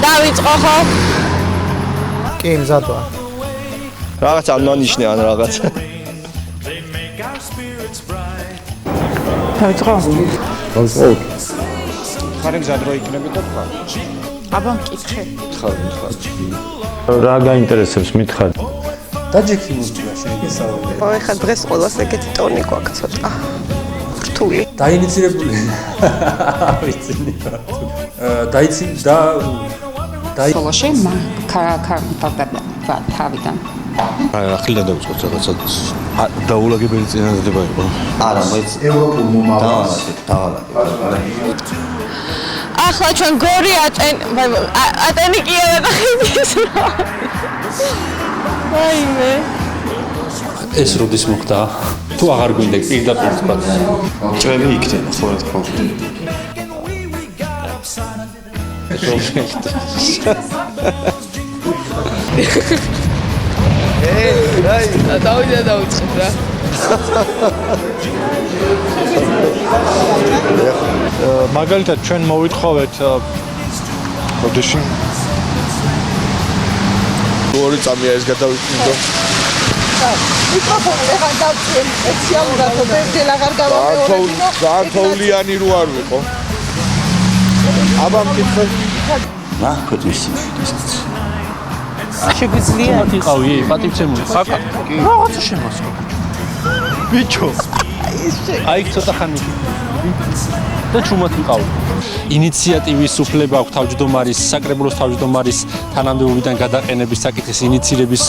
დავიწყო ხო? კი, მზადვა. რაღაც არ მანიშნე ან რაღაც. დავიწყო? დავიწყო. ხარ მზად რო იქნები და თქვა. აბა მკითხე. რა გაინტერესებს მითხარ? დაჯექი მუსიკა შეიგესავე. ეხლა დღეს ყველას ეგეთი ტონი გვაქვს ცოტა. რთული. დაინიცირებული. ვიცინი. დაიცი და სოლოში თავიდან. ახლა დავიწყოთ რაღაცა დაულაგებელი წინადადება იყო. არა, მოიც ევროპულ მომავალს დავალაგეთ. ახლა ჩვენ გორი ატენი კი არა ნახის რა. აიმე. ეს როდის მოხდა? თუ აღარ გვინდა პირდაპირ თქვა. ჭრები იქნება ხო რა თქმა უნდა. დავიწყებ რა. მაგალითად ჩვენ მოვითხოვეთ ოდეში ორი წამია ეს გადავიწმინდო. მიკროფონი ახლა დავწიე სპეციალურად ბერდელ აღარ გამომეორებინო. გაათოვლიანი რო არ ვიყო. აბა მკითხე. რა ქვეყნის სიმშვიდეს. შეგვიძლია იყავი პატივცემული ხაკა. რაღაცა შემოსკო. ბიჭო. აი ცოტა ხანი. და ჩუმად იყავი. ინიციატივის უფლება აქვს თავმჯდომარის, საკრებულოს თავმჯდომარის თანამდებობიდან გადაყენების საკითხის ინიცირების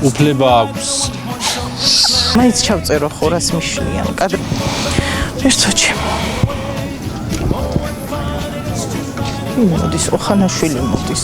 უფლება აქვს. მაინც ჩავწერო ხო რას მიშნიან კადრ. ერთოჩი. მოდის ოხანაშვილი მოდის.